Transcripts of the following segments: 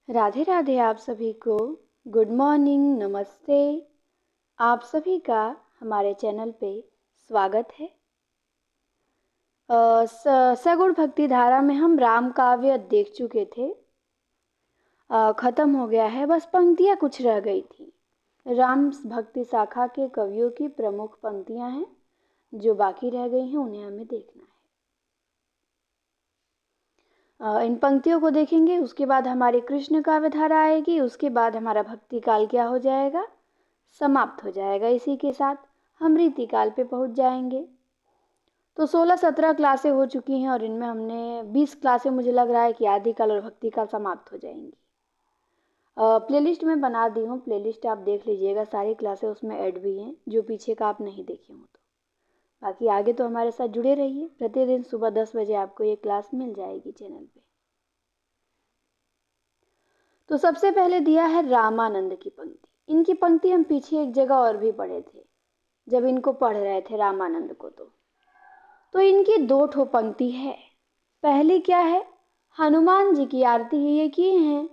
राधे राधे आप सभी को। गुड मॉर्निंग, नमस्ते। आप सभी का हमारे चैनल पे स्वागत है। सगुण भक्ति धारा में हम राम काव्य देख चुके थे। ख़त्म हो गया है, बस पंक्तियाँ कुछ रह गई थी। राम भक्ति शाखा के कवियों की प्रमुख पंक्तियाँ हैं जो बाकी रह गई हैं, उन्हें हमें देखना है। इन पंक्तियों को देखेंगे, उसके बाद हमारी कृष्ण काव्य धारा आएगी, उसके बाद हमारा भक्ति काल क्या हो जाएगा, समाप्त हो जाएगा। इसी के साथ हम रीति काल पे पहुंच जाएंगे। तो 16-17 क्लासें हो चुकी हैं और इनमें हमने 20 क्लासें मुझे लग रहा है कि आदि काल और भक्ति काल समाप्त हो जाएंगी। प्लेलिस्ट में बना दी हूँ, प्लेलिस्ट आप देख लीजिएगा, सारी क्लासें उसमें ऐड भी हैं जो पीछे का आप नहीं देखे हो तो। बाकी आगे तो हमारे साथ जुड़े रहिए, प्रतिदिन सुबह 10 बजे आपको ये क्लास मिल जाएगी चैनल पे। तो सबसे पहले दिया है रामानंद की पंक्ति। इनकी पंक्ति हम पीछे एक जगह और भी पढ़े थे जब इनको पढ़ रहे थे रामानंद को। तो इनकी 2 ठो पंक्ति है। पहली क्या है, हनुमान जी की आरती ही ये किए हैं।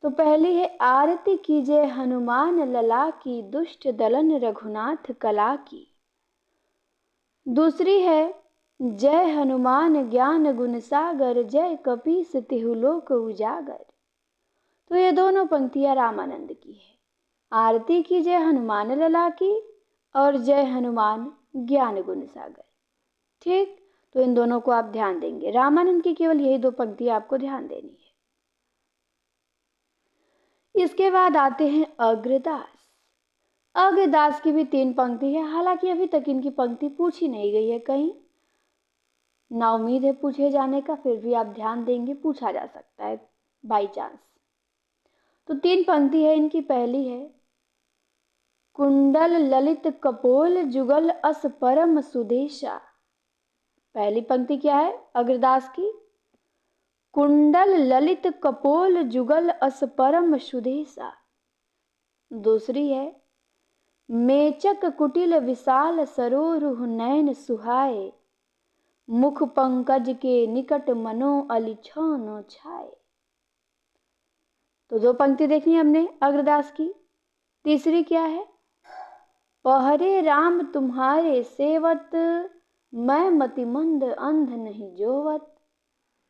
तो पहली है, आरती कीजिए हनुमान लला की, दुष्ट दलन रघुनाथ कला की। दूसरी है, जय हनुमान ज्ञान गुण सागर, जय कपीस तिहु लोक उजागर। तो ये दोनों पंक्तियां रामानंद की है। आरती कीजिए हनुमान लला की और जय हनुमान ज्ञान गुण सागर। ठीक, तो इन दोनों को आप ध्यान देंगे। रामानंद की केवल यही 2 पंक्तियां आपको ध्यान देनी है। इसके बाद आते हैं अग्रदास। अग्रदास की भी 3 पंक्ति है, हालांकि अभी तक इनकी पंक्ति पूछी नहीं गई है कहीं, ना उम्मीद है पूछे जाने का, फिर भी आप ध्यान देंगे, पूछा जा सकता है बाई चांस। तो 3 पंक्ति है इनकी। पहली है, कुंडल ललित कपोल जुगल अस परम सुदेशा। पहली पंक्ति क्या है अग्रदास की, कुंडल ललित कपोल जुगल अस परम सुदेशा। दूसरी है, मेचक कुटिल विशाल सरोरुह नयन सुहाए, मुख पंकज के निकट मनो अलिछानो छाए। तो 2 पंक्ति देखनी हमने अग्रदास की। तीसरी क्या है, पहरे राम तुम्हारे सेवत, मैं मतिमंद अंध नहीं जोवत।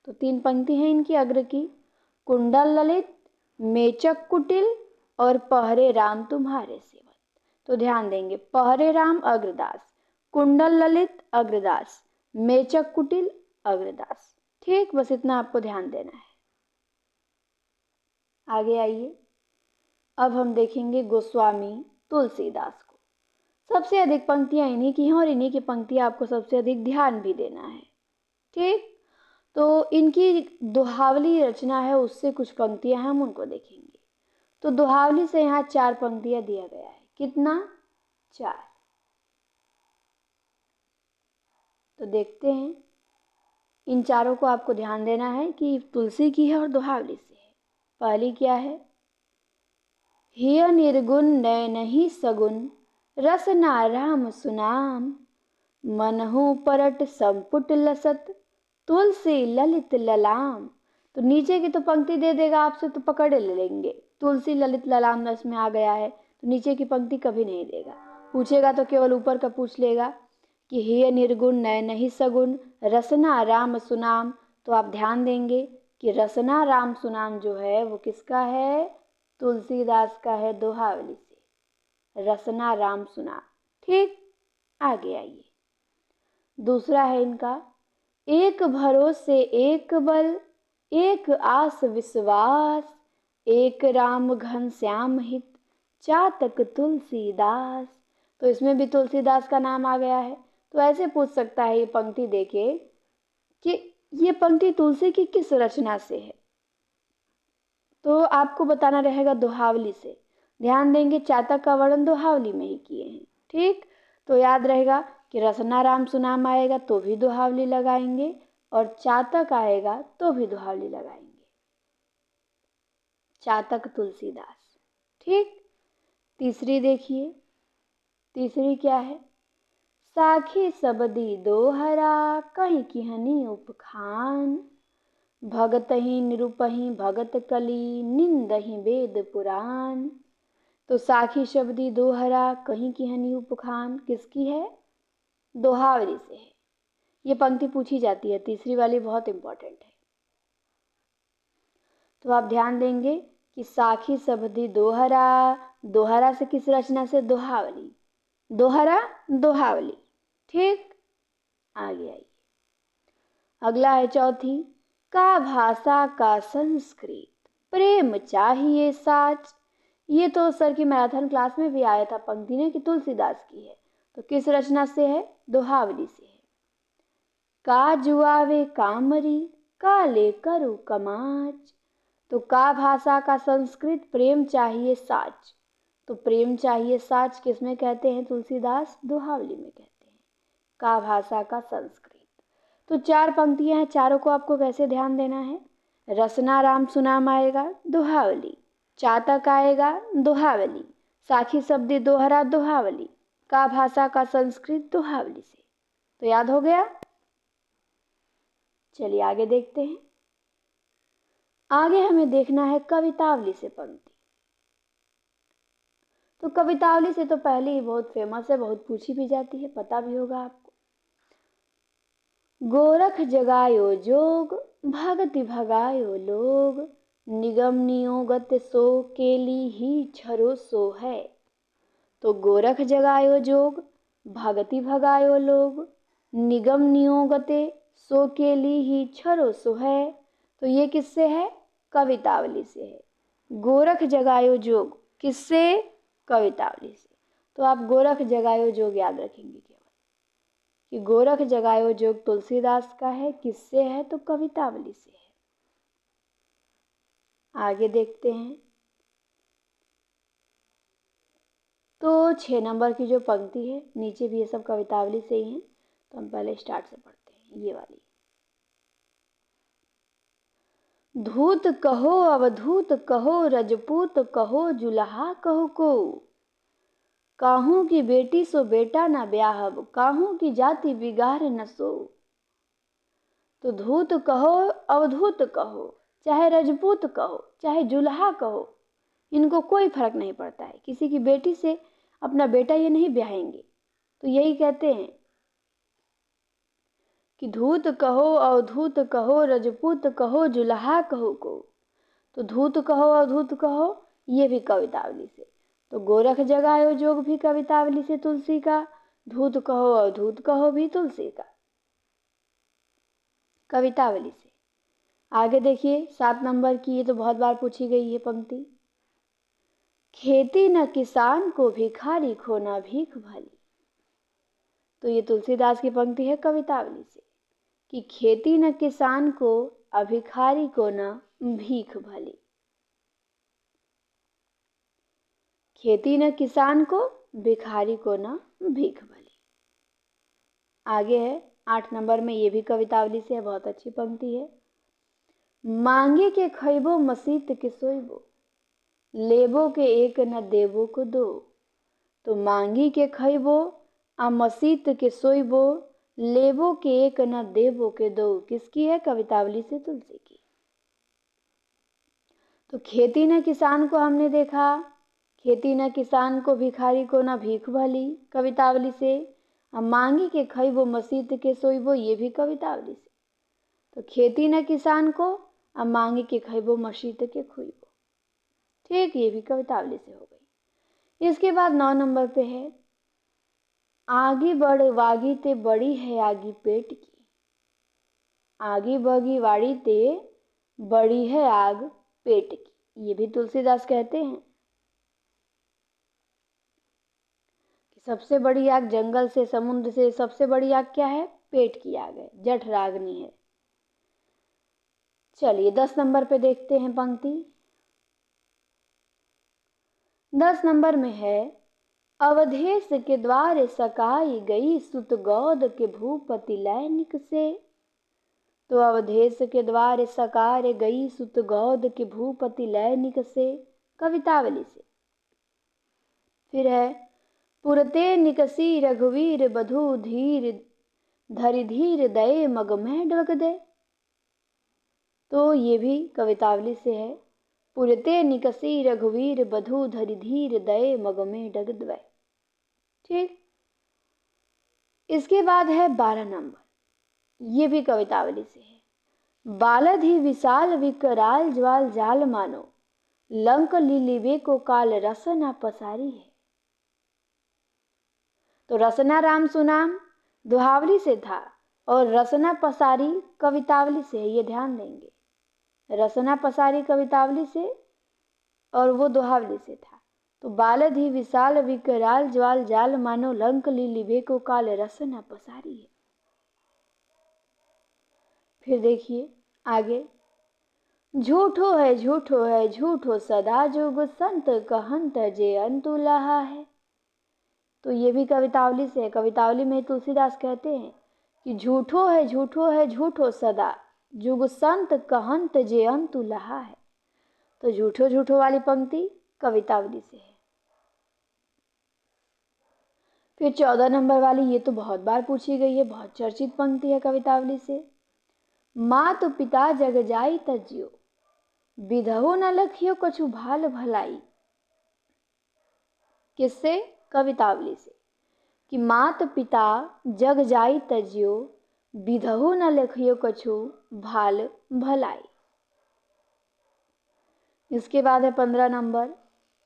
तो 3 पंक्ति हैं इनकी अग्र की, कुंडल ललित, मेचक कुटिल और पहरे राम तुम्हारे सेवत। तो ध्यान देंगे, पहरे राम अग्रदास, कुंडल ललित अग्रदास, मेचक कुटिल अग्रदास। ठीक, बस इतना आपको ध्यान देना है। आगे आइए, अब हम देखेंगे गोस्वामी तुलसीदास को। सबसे अधिक पंक्तियां इन्हीं की हैं और इन्हीं की पंक्तियां आपको सबसे अधिक ध्यान भी देना है। ठीक, तो इनकी दोहावली रचना है, उससे कुछ पंक्तियां हैं, हम उनको देखेंगे। तो दोहावली से यहाँ 4 पंक्तियां दिया गया है। कितना? 4। तो देखते हैं, इन चारों को आपको ध्यान देना है कि तुलसी की है और दोहावली से है। पहली क्या है, हिय निर्गुण नयनहि सगुन, रसना राम सुनाम, मनहु परट संपुट लसत, तुलसी ललित ललाम। तो नीचे की तो पंक्ति दे देगा आपसे, तो पकड़ ले लेंगे, तुलसी ललित ललाम इसमें आ गया है, तो नीचे की पंक्ति कभी नहीं देगा। पूछेगा तो केवल ऊपर का पूछ लेगा कि हिय निर्गुण नयनहि सगुन, रसना राम सुनाम। तो आप ध्यान देंगे कि रसना राम सुनाम जो है वो किसका है, तुलसीदास का है, दोहावली से, रसना राम सुनाम। ठीक, आगे आइए। दूसरा है इनका, एक भरोसे एक बल, एक आस विश्वास, एक राम घन श्याम हित, चातक तुलसीदास। तो इसमें भी तुलसीदास का नाम आ गया है। तो ऐसे पूछ सकता है ये पंक्ति देके कि ये पंक्ति तुलसी की किस रचना से है, तो आपको बताना रहेगा दोहावली से। ध्यान देंगे, चातक का वर्णन दोहावली में ही किए हैं। ठीक, तो याद रहेगा कि रसना राम सुनाम आएगा तो भी दोहावली लगाएंगे, और चातक आएगा तो भी दोहावली लगाएंगे। चातक तुलसीदास। ठीक, तीसरी देखिए, तीसरी क्या है, साखी सबदी दोहरा, कहीं की हनी उपखान, भगतहि निरूपहि भगत कली निंदहि वेद पुराण। तो साखी शब्दी दोहरा कहीं की हनी उपखान किसकी है? दोहावली से है। ये पंक्ति पूछी जाती है, तीसरी वाली बहुत इंपॉर्टेंट है। तो आप ध्यान देंगे कि साखी शब्दी दोहरा, दोहरा से किस रचना से? दोहावली, दोहरा दोहावली। ठीक, आगे आइए। अगला है चौथी, का भाषा का संस्कृत प्रेम चाहिए साच। ये तो सर की मैराथन क्लास में भी आया था पंक्ति ने कि तुलसीदास की है। तो किस रचना से है? दोहावली से है। का जुआवे कामरी काले करू कमाच। तो का भाषा का संस्कृत प्रेम चाहिए साच। तो प्रेम चाहिए साच किसमें कहते हैं तुलसीदास? दोहावली में कहते हैं। का भाषा का संस्कृत। तो 4 पंक्तियां हैं, चारों को आपको कैसे ध्यान देना है? रसना राम सुनाम आएगा दोहावली, चातक आएगा दोहावली, साखी शब्दी दोहरा दोहावली, का भाषा का संस्कृत दोहावली से। तो याद हो गया? चलिए आगे देखते हैं। आगे हमें देखना है कवितावली से पंक्ति। तो कवितावली से तो पहले ही बहुत फेमस है, बहुत पूछी भी जाती है, पता भी होगा आपको। गोरख जगायो जोग भगति भगायो लोग, निगम नियोगत सो केली ही छरो सो है। तो गोरख जगायो जोग भगति भगायो लोग, निगम नियोगते सो केली ही छरो सो है। तो ये किससे है? कवितावली से है। गोरख जगायो जोग किससे? कवितावली से। तो आप गोरख जगायो जोग याद रखेंगे केवल कि गोरख जगायो जोग तुलसीदास का है। किससे है? तो कवितावली से है। आगे देखते हैं। तो 6 नंबर की जो पंक्ति है, नीचे भी ये सब कवितावली से ही है, तो हम पहले स्टार्ट से पढ़ते हैं ये वाली। धूत कहो अवधूत कहो रजपूत कहो जुलहा कहो को, काहू की बेटी सो बेटा न ब्याहब, काहू की जाति बिगाड़ न सो। तो धूत कहो अवधूत कहो, चाहे रजपूत कहो चाहे जुल्हा कहो, इनको कोई फर्क नहीं पड़ता है, किसी की बेटी से अपना बेटा ये नहीं ब्याहेंगे। तो यही कहते हैं कि धूत कहो अवधूत कहो रजपूत कहो जुल्हा कहो को। तो धूत कहो अवधूत कहो ये भी कवितावली से। तो गोरख जगायो जोग भी कवितावली से तुलसी का, धूत कहो अवधूत कहो भी तुलसी का, कवितावली से। आगे देखिए 7 नंबर की, ये तो बहुत बार पूछी गई है पंक्ति। खेती न किसान को भिखारी खोना भीख भली। तो ये तुलसीदास की पंक्ति है कवितावली से कि खेती न किसान को अभिखारी को न भीख भली। खेती न किसान को भिखारी को न भीख भली। आगे है 8 नंबर में, ये भी कवितावली से है, बहुत अच्छी पंक्ति है। मांगे के खैबो मसीत के सोइबो, लेबो के एक न देबो को दो। तो मांगी के खैबो आ मसीत के सोइबो, लेबो के एक न देबो के दो किसकी है? कवितावली से तुलसी की। तो खेती न किसान को हमने देखा, खेती न किसान को भिखारी को न भीख भली कवितावली से। अब मांगी के खैबो मसीत के सोइबो ये भी कवितावली से। तो खेती न किसान को, अब मांगी के खैबो मसीत के खोइबो, ठीक, ये भी कवितावली से हो गई। इसके बाद 9 नंबर पे है, आगी बढ़ वागी ते बड़ी है आगी पेट की। आगी बगी वाड़ी ते बड़ी है आग पेट की, ये भी तुलसीदास कहते हैं कि सबसे बड़ी आग जंगल से समुद्र से सबसे बड़ी आग क्या है? पेट की आग है, जठ रागनी है। चलिए 10 नंबर पे देखते हैं पंक्ति। 10 नंबर में है, अवधेश के द्वार सकाई गई सुत गौद के भूपति लैनिक से। तो अवधेश के द्वार सकार गई सुत गौद के भूपति लैनिक से, कवितावली से। फिर है, पुरते निकसी रघुवीर बधु धीर धरि धीर दये मग में डग दे। तो ये भी कवितावली से है। पुरते निकसी रघुवीर बधु धरि धीर दये मग में डग द्वय। ठीक, इसके बाद है 12 नंबर, ये भी कवितावली से है। बालध ही विशाल विकराल ज्वाल जाल मानो, लंक लीलिबे को काल रसना पसारी है। तो रसना राम सुनाम दोहावली से था और रसना पसारी कवितावली से है, ये ध्यान देंगे। रसना पसारी कवितावली से और वो दोहावली से था। तो बालध ही विशाल विकराल ज्वाल जाल मानो, लंक लीलिबे को काल रसना पसारी है। फिर देखिए आगे, झूठो है झूठो है झूठो सदा जुग संत कहंत जे अंतु लहा है। तो ये भी कवितावली से है। कवितावली में तुलसीदास कहते हैं कि झूठो है झूठो सदा जुग संत कहंत जे अंतु लहा है। तो झूठो झूठो वाली पंक्ति कवितावली से है। फिर 14 नंबर वाली, ये तो बहुत बार पूछी गई है, बहुत चर्चित पंक्ति है कवितावली से। मातु पिता जग जाई तजियो, विधहो न लखियो कछु भाल भलाई। किससे? कवितावली से, कि मात पिता जग जाई तजियो, विधहो न लखियो कछु भाल भलाई। इसके बाद है 15 नंबर,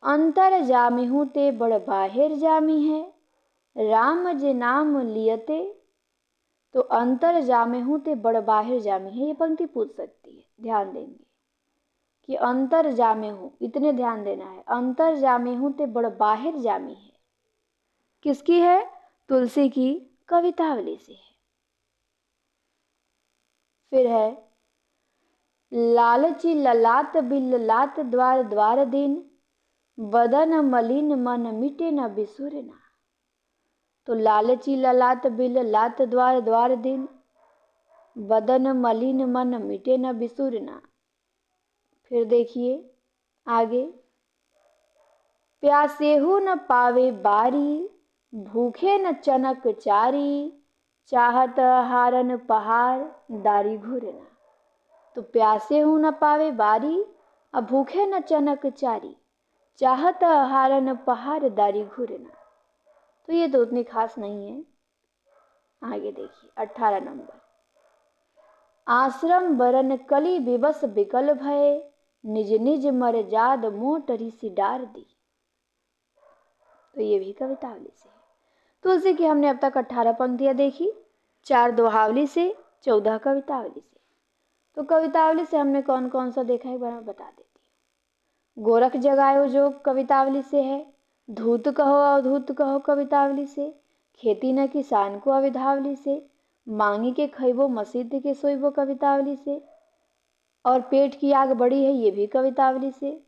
अंतर जामिहू ते बड़ बाहिर जामी है, राम जे नाम लियते। तो अंतर जामिहू ते बड़ बाहिर जामी है, ये पंक्ति पूछ सकती है, ध्यान देंगे कि अंतर जामिहू, इतने ध्यान देना है। अंतर जामिहू ते बड़ बाहिर जामी है, किसकी है? तुलसी की कवितावली से है। फिर है, लालची ललाट बिल लाट द्वार द्वार दिन, बदन मलिन मन मिटे न बिसुरना। तो लालची ललाट बिल लाट द्वार द्वार दिन, बदन मलिन मन मिटे न बिसुरना। फिर देखिए आगे, प्यासेहु न पावे बारी, भूखे न चनक चारी, चाहत हारन पहाड़ दारी घुरना। तो प्यासे हूँ न पावे बारी, अब भूखे न चनक चारी, चाहत हारन पहाड़ दारी घुरना। तो ये तो उतनी खास नहीं है। आगे देखिए 18 नंबर, आश्रम बरन कली विवश विकल भय, निज निज मर जाद मोटरी सी डार दी। तो ये भी कवितावली से है। तुलसी की हमने अब तक 18 पंक्तियां देखी, 4 दोहावली से, 14 कवितावली से। तो कवितावली से हमने कौन कौन सा देखा एक बार मैं बता देती हूँ। गोरख जगायो जो कवितावली से है, धूत कहो अवधूत कहो कवितावली से, खेती न किसान को अविधावली से, मांगी के खैबो मसीद के सोइबो कवितावली से, और पेट की आग बड़ी है ये भी कवितावली से,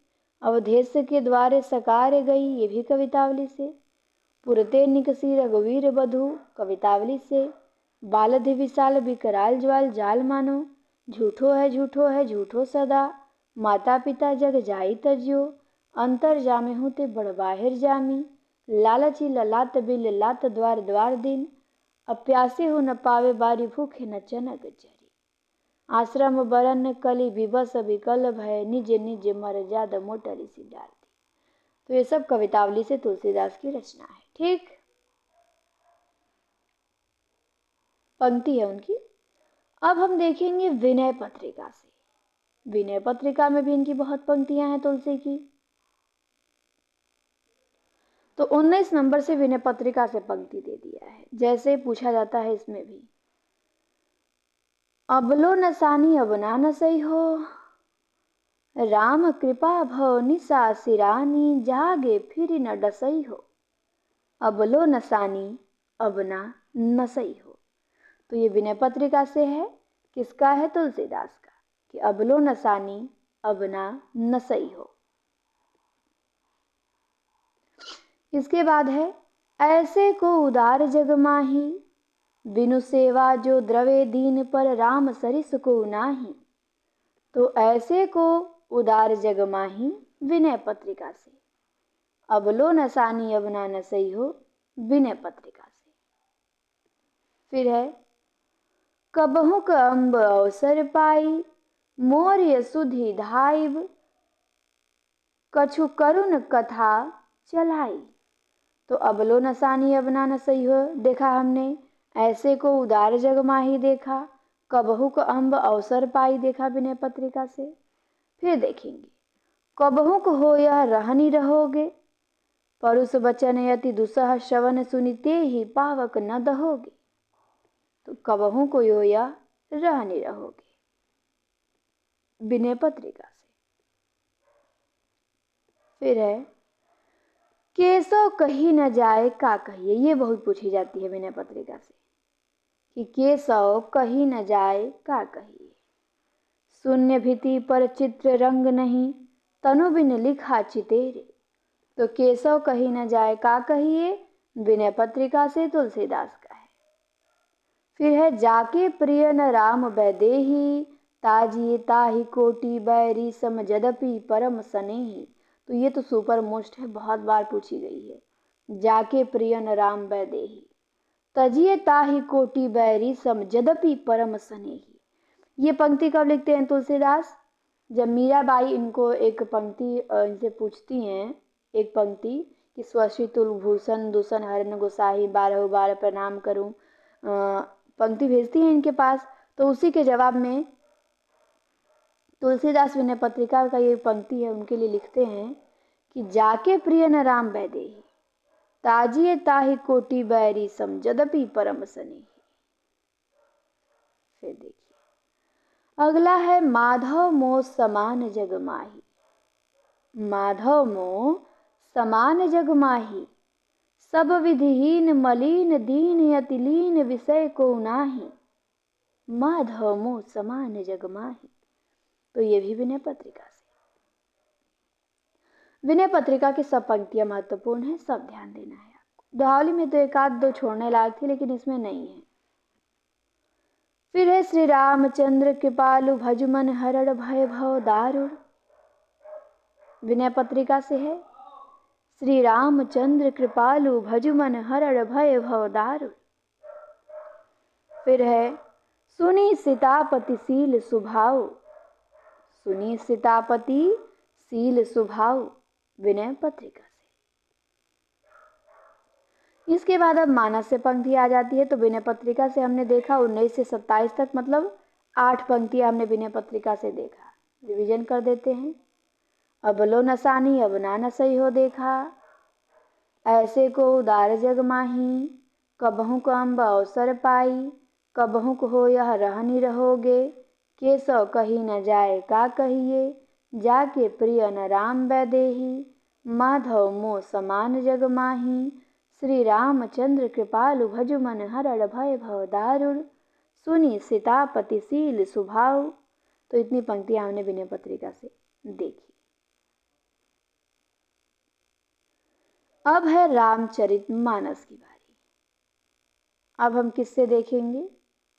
अवधेश के द्वारे सकार गई ये भी कवितावली से, पुरते निकसी रघुवीर बधु कवितावली से, बालधि विशाल विकराल ज्वाल जाल मानो, झूठो है झूठो सदा, माता पिता जग जाई तजियो, अंतर जामे हूँ ते बड़ बाहिर जामी, लालची ललाट बिल लाट द्वार द्वार दिन, अब प्यासे हो न पावे बारी, भूखे न चनक चरी, आश्रम बरन कली विवश विकल भय, निज निज मर जाद मोटरी सी डार दी। तो ये सब कवितावली से तुलसीदास की रचना है। ठीक, पंक्ति है उनकी। अब हम देखेंगे विनय पत्रिका से। विनय पत्रिका में भी इनकी बहुत पंक्तियां हैं तुलसी की। तो 19 नंबर से विनय पत्रिका से पंक्ति दे दिया है, जैसे पूछा जाता है इसमें भी, अबलो नसानी अब ना नसई हो, राम कृपा भव निशा सिरानी, जागे फिर न डसई हो। अबलो नसानी अब ना नसई हो, तो ये विनय पत्रिका से है। किसका है? तुलसीदास का, कि अबलो नसानी अब ना नसई हो। इसके बाद है, ऐसे को उदार जग माही, बिनु सेवा जो द्रवे दीन पर, राम सरिस को नाही। तो ऐसे को उदार जग माही विनय पत्रिका से, अबलो नसानी अब ना नसई हो विनय पत्रिका से। फिर है, कबहु क अम्ब अवसर पाई, मोर्य सुधि धाइब, कछु करुण कथा चलाई। तो अबलो नसानी अबना न सही हो देखा हमने, ऐसे को उदार जग माही देखा, कबहु को अम्ब अवसर पाई देखा विनय पत्रिका से। फिर देखेंगे, कबहु को हो यह रहनी रहोगे, परुष बचन यति दुसह श्रवण सुनिते ही पावक न दहोगे। तो कबहु को यो यह रहनी रहोगे विनय पत्रिका से। फिर है, केसो कही न जाए का कहिए। ये बहुत पूछी जाती है विनय पत्रिका से कि केसो कही न जाए का कहिए। शून्य भीति पर चित्र रंग नहीं, तनु बिन लिखा चितेरे। तो केसो कही न जाए का कहिए विनय पत्रिका से तुलसीदास का है। फिर है, जाके प्रिय न राम वैदेही, ताजिए ताहि कोटि बैरी सम जदपि परम सनेही। तो ये तो सुपर मोस्ट है, बहुत बार पूछी गई है। जाके प्रिय न राम वैदेही, तजिए ताहि कोटि बैरी सम जदपि परम सनेही। ये पंक्ति कब लिखते हैं तुलसीदास? जब मीराबाई इनको एक पंक्ति इनसे पूछती हैं, एक पंक्ति कि स्वश्री तुलभूषण दूषण हरण गोसाही, बारह बार प्रणाम करूं, पंक्ति भेजती हैं इनके पास। तो उसी के जवाब में तुलसीदास विनय पत्रिका का ये पंक्ति है, उनके लिए लिखते हैं कि जाके प्रिय न राम वैदेही, ताजिए ताहि कोटि बैरी सम जदपि परम सनेही। फिर देखिए अगला है, माधव मोह समान जग माही। माधव मोह समान जग माही, सब विधिहीन मलिन दीन अतिलीन विषय को नाही। माधव मोह समान जग माही। तो ये भी विनय पत्रिका से। विनय पत्रिका की सब पंक्तियां महत्वपूर्ण है, सब ध्यान देना है आपको। दोहावली में तो एक आध दो छोड़ने लायक थी, लेकिन इसमें नहीं है। फिर है, श्री रामचंद्र कृपालु भजुमन हरण भय भव दारुण। विनय पत्रिका से है, श्री रामचंद्र कृपालु भजुमन हरण भय भव दारुण। फिर है, सुनी सीतापति सील सुभाव। सुनी सीतापति सील सुभाव विनय पत्रिका से। इसके बाद अब मानस से पंक्ति आ जाती है। तो विनय पत्रिका से हमने देखा 19 से 27 तक, मतलब 8 पंक्तियां हमने विनय पत्रिका से देखा। रिवीजन कर देते हैं। अबलो नसानी अब ना न सही हो देखा, ऐसे को उदार जग माही, कबहु को अम्ब अवसर पाई, कबहु को हो यह रहनी रहोगे, केसो कही न जाए का कहिए, जाके प्रिय न राम वैदेही, माधव मोह समान जग माही, श्री रामचंद्र कृपालु भजुमन हरण भय भव दारुण, सुनी सीतापति सील सुभाव। तो इतनी पंक्तियां हमने विनय पत्रिका से देखी। अब है रामचरितमानस की बारी। अब हम किससे देखेंगे?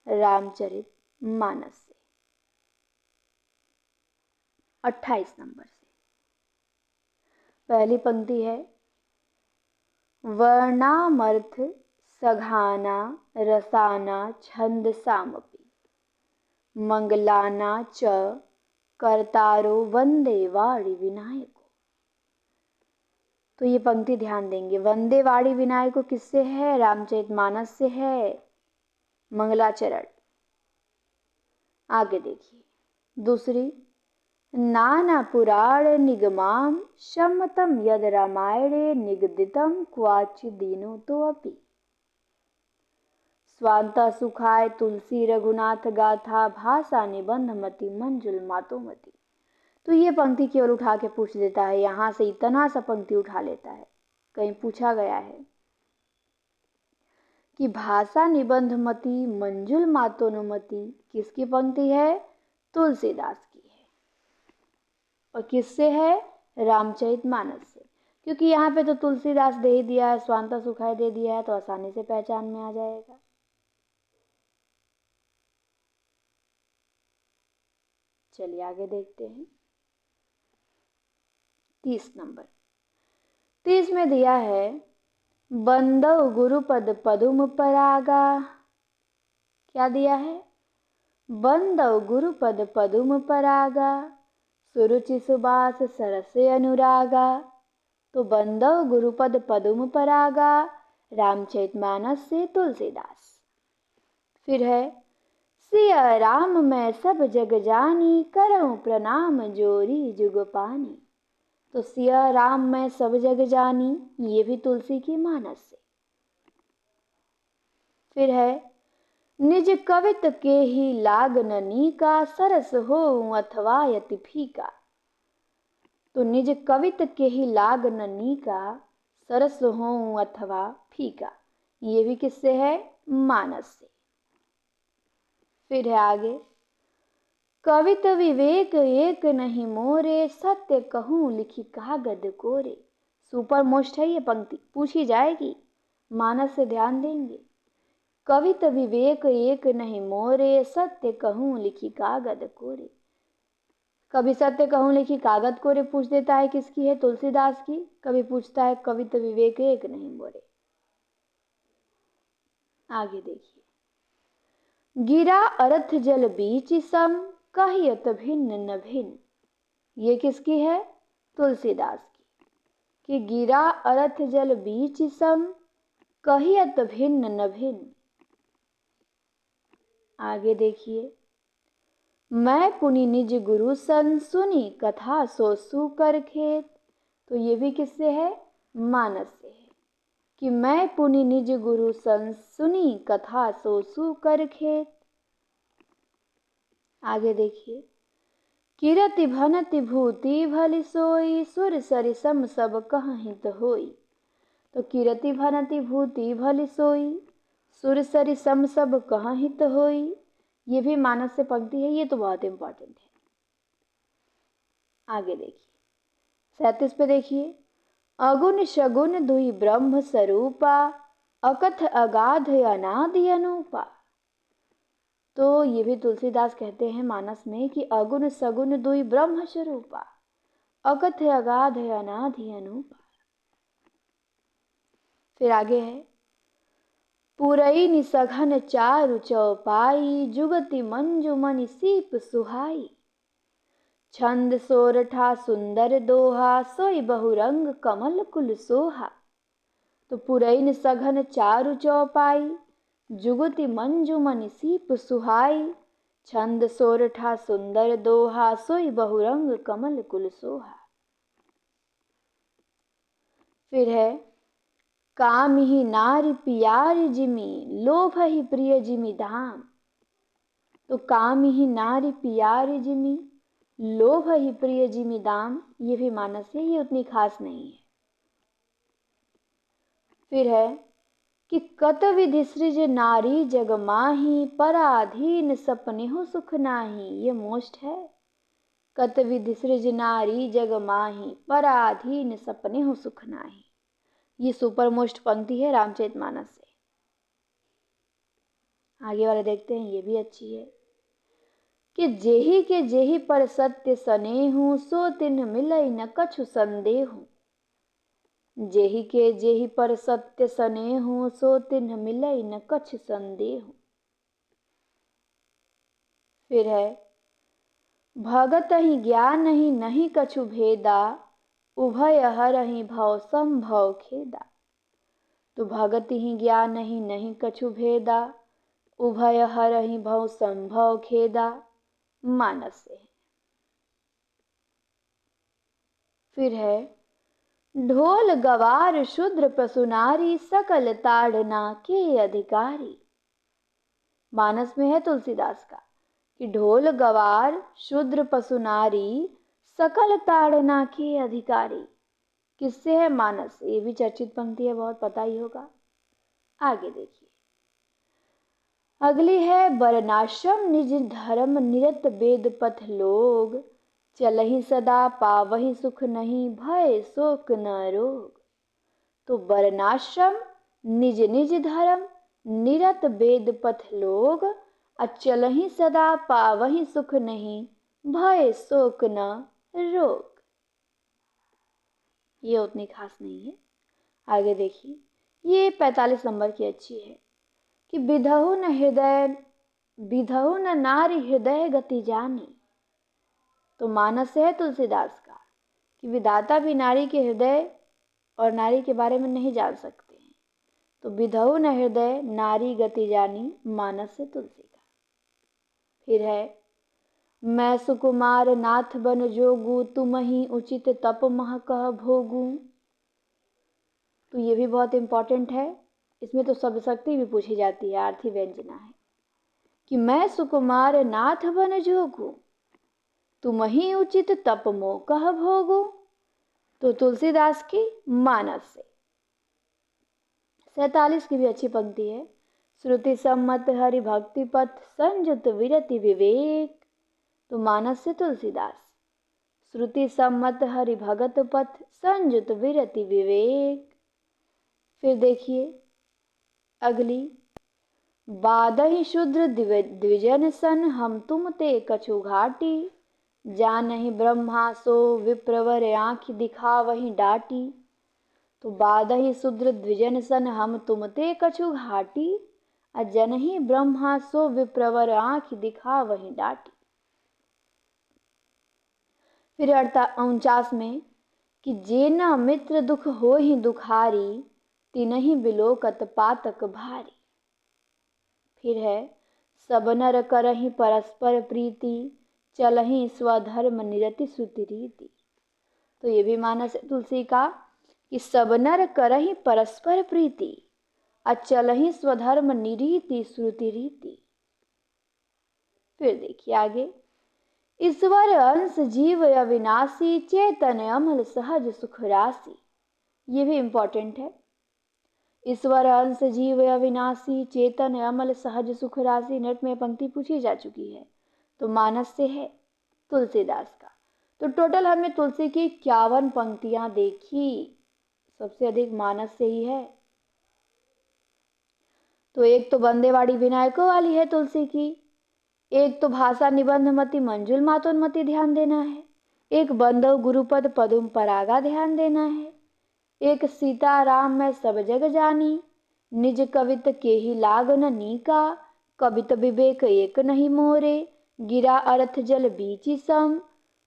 रामचरितमानस से, 28 नंबर से। पहली पंक्ति है, वर्णामर्थ सघाना रसाना छंद सामपि, मंगलाना च कर्तारो वंदे वाणी विनायको। तो ये पंक्ति ध्यान देंगे। वंदे वाणी विनायको किससे है? रामचरितमानस से है, मंगलाचरण। आगे देखिए दूसरी, नाना पुराण निगमाम सम्मतम यद रामायणे निगदितम क्वाचि दीनो तो अपि, स्वांता सुखाय तुलसी रघुनाथ गाथा, भाषा निबंध मति मंजुल मातोमति। तो ये पंक्ति केवल उठा के पूछ देता है, यहां से इतना सा पंक्ति उठा लेता है। कहीं पूछा गया है कि भाषा निबंध मति मंजुल मातोनुमति किसकी पंक्ति है? तुलसीदास की है। और किससे है? रामचरितमानस से। क्योंकि यहाँ पे तो तुलसीदास दे ही दिया है, स्वांता सुखाय दे दिया है, तो आसानी से पहचान में आ जाएगा। चलिए आगे देखते हैं। 30 नंबर। 30 में दिया है, बंदव गुरुपद पदुम परागा। क्या दिया है? बंदौ गुरुपद पदुम परागा, सुरुचि सुबास सरसे अनुरागा। तो बंदौ गुरुपद पदुम परागा, रामचरितमानस से तुलसीदास। फिर है सिया राम मैं सब जग जानी, करऊं प्रणाम जोरी जुग पानी। तो सिया राम मैं सब जग जानी, ये भी तुलसी की मानस से। फिर है निज कवित के ही लागननी का, सरस हो अथवा यति फीका। तो निज कवित के ही लागननी का, सरस हो अथवा फीका, ये भी किससे है? मानस से। फिर है आगे कवित विवेक एक नहीं मोरे, सत्य कहूं लिखी कागद कोरे। सुपर मोस्ट है ये पंक्ति, पूछी जाएगी, मानस से ध्यान देंगे। कवित विवेक एक नहीं मोरे, सत्य कहूं लिखी कागद कोरे। कभी सत्य कहूं लिखी कागद कोरे पूछ देता है, किसकी है? तुलसीदास की। कभी पूछता है कवित विवेक एक नहीं मोरे। आगे देखिए गिरा अर्थ जल बीच सम, कहियत भिन्न न भिन्न। ये किसकी है? तुलसीदास की। कि गिरा अर्थ जल बीच सम, कहियत भिन्न न भिन्न। आगे देखिए मैं पुनि निज गुरु सन, सुनी कथा सो सुकर खेत। तो ये भी किससे है? मानस से है। कि मैं पुनि निज गुरु सन, सुनी कथा सो सुकर खेत। आगे देखिए किरति भनति भूति भली सोई, सुर सरि सम सब कहित होई। तो किरति भनति भूति भली सोई, सुर सरि सम सब कहित होई, ये भी मानस से पंक्ति है। ये तो बहुत इंपॉर्टेंट है। आगे देखिए 37 पे देखिए अगुण शगुन दुई ब्रह्म स्वरूपा, अकथ अगाध अनादि अनूपा। तो ये भी तुलसीदास कहते हैं मानस में कि अगुण सगुण दुई ब्रह्म स्वरूपा, अकथ अगाध अनादि अनूपा। फिर आगे है पुरई निसघन चारु चौपाई, जुगति मंजुमनि सीप सुहाई। छंद सोरठा सुंदर दोहा, सोई बहुरंग कमल कुल सोहा। तो पुरैन सघन चारु चौपाई, जुगति मंजुमनि सीप सुहाई। छंद सोरठा सुंदर दोहा, सोई बहुरंग कमल कुल सोहा। फिर है काम ही नारी पियारी जिमी, लोभ ही प्रिय जिमी धाम। तो काम ही नारी पियारी जिमी, लोभ ही प्रिय जिमी दाम, ये भी मानस है। ये उतनी खास नहीं है। फिर है कि कत विधि सृज नारी जग माही, पराधीन सपने हो सुख नाही। ये मोस्ट है। कत विधि सृज नारी जग माही, पराधीन सपने हो सुख नाही। ये सुपर मोस्ट पंक्ति है रामचरितमानस से। आगे वाले देखते हैं, ये भी अच्छी है कि जेहि के जेहि पर सत्य सनेहु, सो तिन्ह मिलई न कछु संदेहु। जेहि के जेहि पर सत्य सनेहु, सो तिन्ह मिलई न कछु संदेहु। फिर है भगत ही ज्ञान ही नहीं कछु भेदा, उभय हरहि भव संभव खेदा। तो भगत ही ज्ञान ही नहीं कछु भेदा, उभय हरहि भव संभव खेदा, मानस से। फिर है ढोल गवार शूद्र पशुनारी, सकल ताड़ना के अधिकारी। मानस में है तुलसीदास का कि ढोल गवार शूद्र पशुनारी, सकल ताड़ना के अधिकारी। किससे है? मानस। ये भी चर्चित पंक्ति है, बहुत पता ही होगा। आगे देखिए अगली है वर्णाश्रम निज धर्म, निरत वेद पथ लोग। चलहि सदा पावहि सुख नहीं, भय शोक न रोग। तो वर्णाश्रम निज निज धर्म, निरत वेद पथ लोग। चलहि सदा पावहि सुख नहीं, भय शोक न रोग। ये उतनी खास नहीं है। आगे देखिए ये 45 नंबर की अच्छी है कि विधहु न हृदय विधौ न नारी हृदय गति जानी। तो मानस है तुलसीदास का कि विधाता भी नारी के हृदय और नारी के बारे में नहीं जान सकते हैं। तो विधौ न हृदय नारी गति जानी, मानस है तुलसी का। फिर है मैं सुकुमार नाथ बन जोगू, तुम ही उचित तप मह कह भोगू। तो ये भी बहुत इंपॉर्टेंट है, इसमें तो सब शक्ति भी पूछी जाती है, आर्थी व्यंजना है कि मैं सुकुमार नाथ बन जोगू, तुम ही उचित तप मोह कह भोगू। तो तुलसीदास की मानस से। 47 की भी अच्छी पंक्ति है। श्रुति सम्मत हरि भक्ति पथ, संयुत विरति विवेक। तो मानस से तुलसीदास। श्रुति सम्मत हरि भगत पथ, संयुत विरति विवेक। फिर देखिए अगली, बादहि शूद्र द्विजन सन, हम तुम ते कछु घाटी, जानहि ब्रह्मा सो विप्रवर, आँख दिखा वही डाटी। तो बादहि शूद्र द्विजन सन, हम तुम ते कछु घाटी, जनहि ब्रह्मा सो विप्रवर, आँख दिखा वही डाटी। फिर 49 में कि जेना मित्र दुख हो ही दुखारी, तिनहि बिलोकत पातक भारी। फिर है सब नर करहि परस्पर प्रीति, चलहि स्वधर्म निरति श्रुति रीति। तो ये भी मानस है तुलसी का कि सब नर करहि परस्पर प्रीति, अचलहि स्वधर्म निरीति श्रुति रीति। फिर देखिए आगे, ईश्वर अंश जीव अविनाशी, चेतन अमल सहज सुख राशि। ये भी इंपॉर्टेंट है। ईश्वर अंश जीव अविनाशी, चेतन अमल सहज सुख राशि। नेट में पंक्ति पूछी जा चुकी है, तो मानस से है तुलसीदास का। तो टोटल हमने तुलसी की 51 पंक्तियां देखी, सबसे अधिक मानस से ही है। तो एक तो बंदेवाड़ी विनायकों वाली है तुलसी की, एक तो भाषा निबंध मति मंजुल मातोन्मति ध्यान देना है, एक बंदव गुरुपद पदुम परागा ध्यान देना है, एक सीता राम मैं सब जग जानी, निज कवित के ही लागन नीका, कवित विवेक एक नहीं मोरे, गिरा अर्थ जल बीची सम,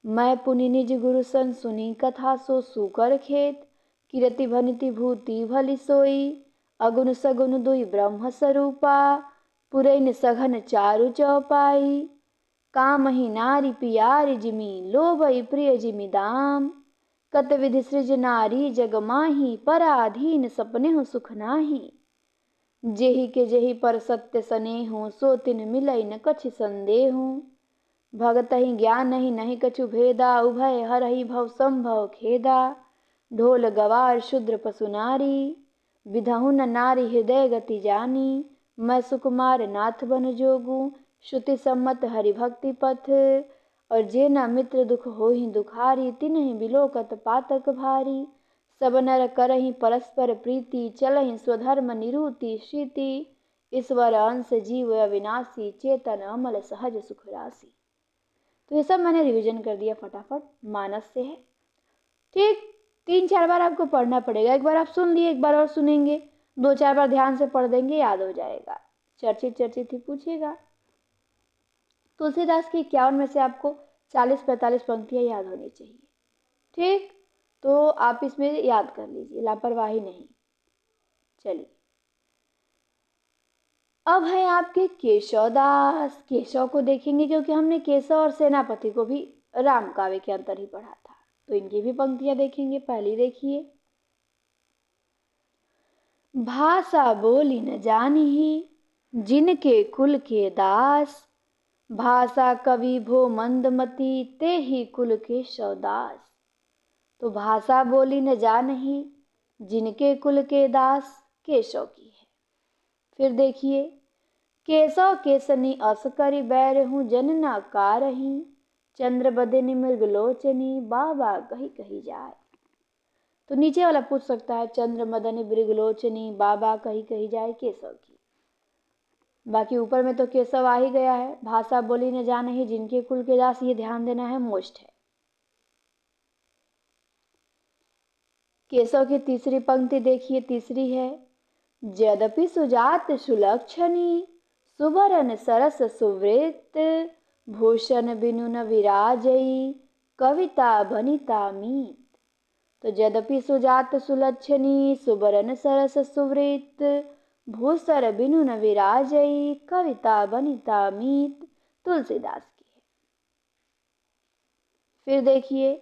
मैं पुनि निज गुरु सन सुनी कथा सो सुकर खेत, किरति भनिति भूति भली सोई, अगुन सगुन दुई ब्रह्म स्वरूपा, पुरैन सघन चारु चौपाई, काम ही नारी पियारी जिमि, लोभई प्रिय जिमि दाम, कत विधि सृज नारी जग माही, पराधीन सपने हो सुख नाही, जेहि के जेहि पर सत्य सनेहु, सो तिन मिलई न कछि संदेहु, भगत ही ज्ञान नहीं नहीं कछु भेदा, उभय हर ही भव संभव खेदा, ढोल गवार शूद्र पशु नारी, विधहु न नारी हृदय गति जानी, मैं सुकुमार नाथ बन जोगू, श्रुति सम्मत हरि भक्ति पथ, और जेना मित्र दुख हो ही दुखारी, तिन्हि बिलोकत पातक भारी, सब नर करहि परस्पर प्रीति, चलहि स्वधर्म निरूति श्रीति, ईश्वर अंश जीव अविनाशी, चेतन अमल सहज सुख राशि। तो ये सब मैंने रिवीजन कर दिया फटाफट, मानस से है। ठीक, 3-4 बार आपको पढ़ना पड़ेगा। एक बार आप सुन लिए, एक बार और सुनेंगे, 2-4 बार ध्यान से पढ़ देंगे, याद हो जाएगा। चर्चित ही पूछेगा। तुलसीदास की 51 में से आपको 40-45 पंक्तियां याद होनी चाहिए। ठीक, तो आप इसमें याद कर लीजिए, लापरवाही नहीं। चलिए, अब है आपके केशवदास। केशव को देखेंगे क्योंकि हमने केशव और सेनापति को भी राम काव्य के अंतर ही पढ़ा था, तो इनकी भी पंक्तियां देखेंगे। पहली देखिए, भाषा बोली न जानिहि, जिनके कुल के दास, भाषा कवि भो मंदमती, ते ही कुल के शवदास। तो भाषा बोली न जानिहि, जिनके कुल के दास, केशव की है। फिर देखिए, केशव केसनी अस करि बैर हूँ, जनना कारही, चंद्र बदनि मृगलोचनी, बाबा कही कही जाए। तो नीचे वाला पूछ सकता है, चंद्र मदन मृगलोचनी, बाबा कही कही जाए, केशव की। बाकी ऊपर में तो केशव आ ही गया है। भाषा बोली न जानिहि, जिनके कुल के दास, ये ध्यान देना है, मोस्ट है। केशव की तीसरी पंक्ति देखिए, तीसरी है, यद्यपि सुजात सुलक्षणी, सुबरन सरस सुवृत भूषण बिनु न विराजई कविता बनिता मीत। तो यद्यपि सुजात सुलक्षणी सुबरन सरस सुवृत भूषण बिनु न विराजई कविता बनिता मीत तुलसीदास की है। फिर देखिए,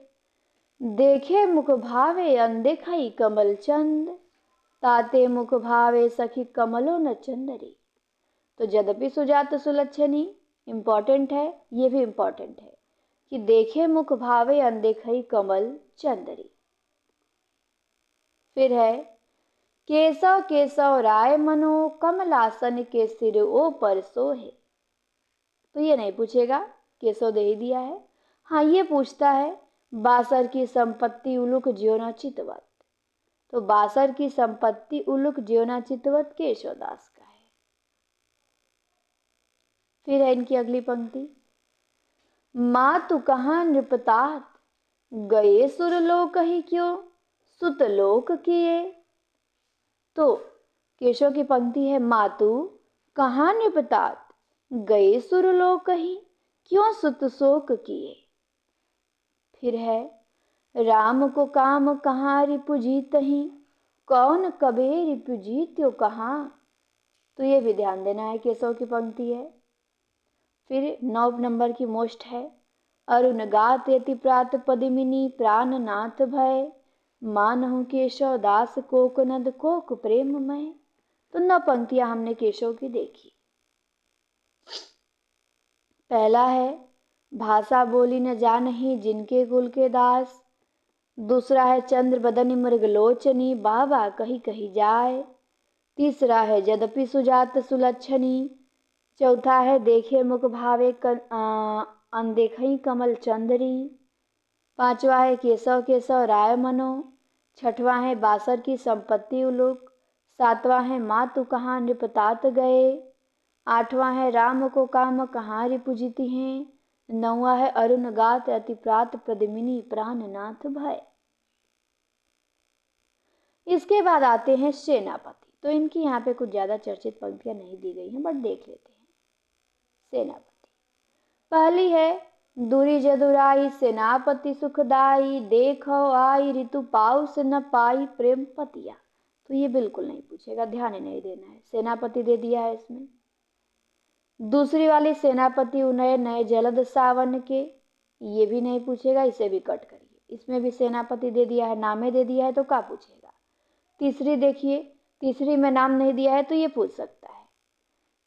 देखे मुख भावे अनदेखई कमल चंद ताते मुख भावे सखी कमलो न चंदरी। तो यद्यपि सुजात सुलक्षणी इंपॉर्टेंट है, ये भी इंपॉर्टेंट है कि देखे मुख भावे अनदेखई कमल चंदरी। फिर है केशव केशव राय मनो कमलासन के सिर ओ पर सोहे। तो ये नहीं पूछेगा, केशव दे ही दिया है। हाँ, ये पूछता है बासर की संपत्ति उलुक ज्योना चितवत। तो बासर की संपत्ति उलुक ज्योना चितवत केशवदास का है। फिर है इनकी अगली पंक्ति, माँ तू कहाँ नृपतात गए सुरलोक ही क्यों सुतलोक किए। तो केशव की पंक्ति है, मातु कहाँ नृपतात गए सुरलोक ही क्यों सुतशोक किए। फिर है राम को काम कहाँ रिपुजीत ही कौन कबे रिपुजीत्यो कहाँ। तो ये भी ध्यान देना है, केशव की पंक्ति है। फिर 9 नंबर की मोस्ट है, अरुण गात यति प्रात पदिमिनी प्राण नाथ भय मानहु केशव दास कोकनद कोक प्रेममय। तो 9 पंक्तियां हमने केशव की देखी। पहला है भाषा बोली न जानही जिनके कुल के दास। दूसरा है चंद्र बदनी मृगलोचनी बाबा कही कही जाए। तीसरा है यद्यपि सुजात सुलक्षणी। चौथा है देखे मुख भावे अनदेखई कमल चंदरी। पांचवा है केशव केशव राय मनो। छठवां है बासर की संपत्ति उलुक। सातवां है माँ तू कहाँ नृपतात गए। आठवां है राम को काम कहाँ रिपुजिति हैं। नौवां है अरुण गात अति प्रात पद्मिनी प्राणनाथ भय। इसके बाद आते हैं सेनापति। तो इनकी यहाँ पे कुछ ज्यादा चर्चित पंक्तियां नहीं दी गई हैं, बट देख लेते हैं। सेनापति पहली है, दूरी जदुराई सेनापति सुखदाई देखो आई ऋतु पाउस न पाई प्रेम पतिया। तो ये बिल्कुल नहीं पूछेगा, ध्यान ही नहीं देना है, सेनापति दे दिया है इसमें। दूसरी वाली सेनापति उनय नए जलद सावन के, ये भी नहीं पूछेगा, इसे भी कट करिए। इसमें भी सेनापति दे दिया है, नामे दे दिया है, तो क्या पूछेगा। तीसरी देखिए, तीसरी में नाम नहीं दिया है तो ये पूछ सकता है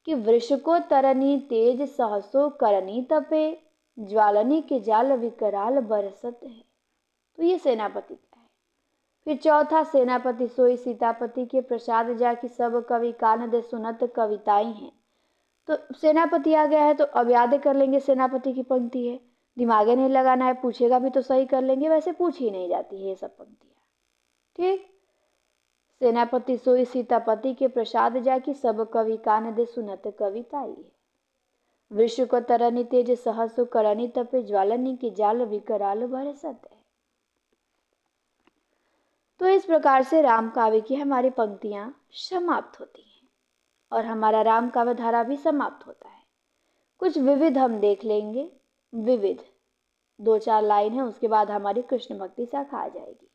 कि वृषको तरनी तेज सहसो करनी तपे ज्वालनी के जाल विकराल बरसत है। तो ये सेनापति का है। फिर चौथा सेनापति सोई सीतापति के प्रसाद जाकि सब कवि कान दे सुनत कविताएं हैं। तो सेनापति आ गया है, तो अब याद कर लेंगे सेनापति की पंक्ति है, दिमागे नहीं लगाना है, पूछेगा भी तो सही कर लेंगे, वैसे पूछ ही नहीं जाती है ये सब पंक्तियां। ठीक, सेनापति सोई सीतापति के प्रसाद जाकि सब कवि कान दे सुनत कविताई है। विश्व को तरनी तेज सहसु करनी तपे ज्वालनी की जाल विकराल बरसत है। तो इस प्रकार से राम काव्य की हमारी पंक्तियां समाप्त होती हैं और हमारा राम काव्य धारा भी समाप्त होता है। कुछ विविध हम देख लेंगे। विविध 2-4 लाइन है, उसके बाद हमारी कृष्ण भक्ति शाखा आ जाएगी।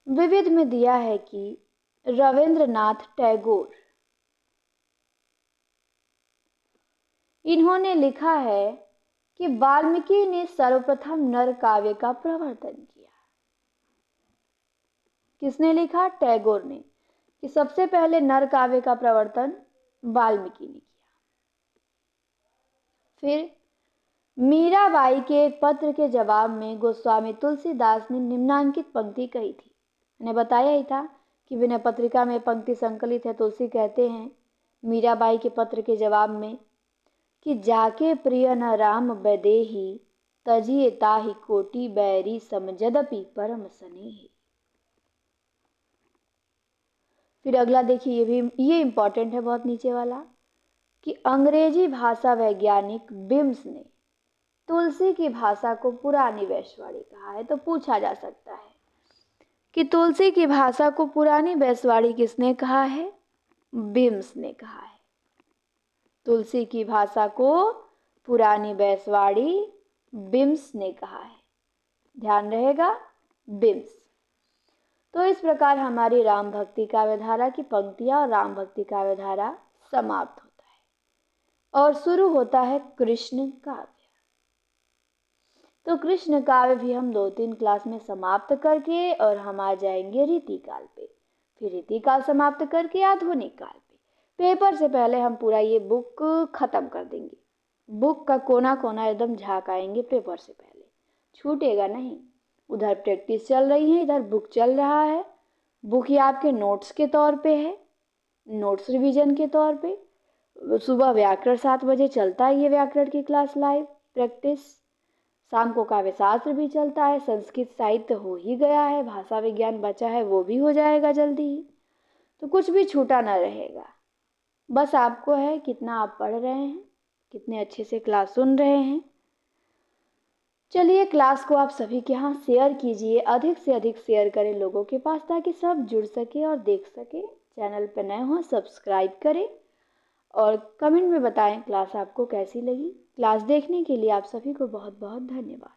विविध में दिया है कि रविंद्रनाथ टैगोर, इन्होंने लिखा है कि वाल्मीकि ने सर्वप्रथम नर काव्य का प्रवर्तन किया। किसने लिखा? टैगोर ने, कि सबसे पहले नर काव्य का प्रवर्तन वाल्मीकि ने किया। फिर मीराबाई के एक पत्र के जवाब में गोस्वामी तुलसीदास ने निम्नांकित पंक्ति कही थी। मैंने बताया ही था कि विनय पत्रिका में पंक्ति संकलित है। तुलसी कहते हैं मीराबाई के पत्र के जवाब में कि जाके प्रिय न राम बैदेही तजिए ताहि कोटि बैरी समझदपि परम स्नेही। फिर अगला देखिए, ये इंपॉर्टेंट है बहुत, नीचे वाला, कि अंग्रेजी भाषा वैज्ञानिक बिम्स ने तुलसी की भाषा को पुरानी वैश्यवाणी कहा है। तो पूछा जा सकता है कि तुलसी की भाषा को पुरानी वैश्यवाणी किसने कहा है? बिम्स ने कहा है। तुलसी की भाषा को पुरानी बैसवाड़ी बिम्स ने कहा है। ध्यान रहेगा, बिम्स। तो इस प्रकार हमारी राम भक्ति काव्यधारा की पंक्तियां और राम भक्ति काव्यधारा समाप्त होता है और शुरू होता है कृष्ण काव्य। तो कृष्ण काव्य भी हम 2-3 क्लास में समाप्त करके और हम आ जाएंगे रीतिकाल पे, फिर रीतिकाल समाप्त करके आधुनिक काल पे। पेपर से पहले हम पूरा ये बुक खत्म कर देंगे। बुक का कोना कोना एकदम झाँक आएंगे पेपर से पहले, छूटेगा नहीं। उधर प्रैक्टिस चल रही है, इधर बुक चल रहा है। बुक ये आपके नोट्स के तौर पे है, नोट्स रिवीजन के तौर पे। सुबह व्याकरण 7 बजे चलता है ये व्याकरण की क्लास लाइव प्रैक्टिस। शाम को काव्य शास्त्र भी चलता है, संस्कृत साहित्य हो ही गया है, भाषा विज्ञान बचा है वो भी हो जाएगा जल्दी ही। तो कुछ भी छूटा ना रहेगा। बस आपको है कितना आप पढ़ रहे हैं, कितने अच्छे से क्लास सुन रहे हैं। चलिए क्लास को आप सभी के यहाँ शेयर कीजिए, अधिक से अधिक शेयर करें लोगों के पास ताकि सब जुड़ सके और देख सके। चैनल पर नए हो सब्सक्राइब करें और कमेंट में बताएं क्लास आपको कैसी लगी। क्लास देखने के लिए आप सभी को बहुत बहुत धन्यवाद।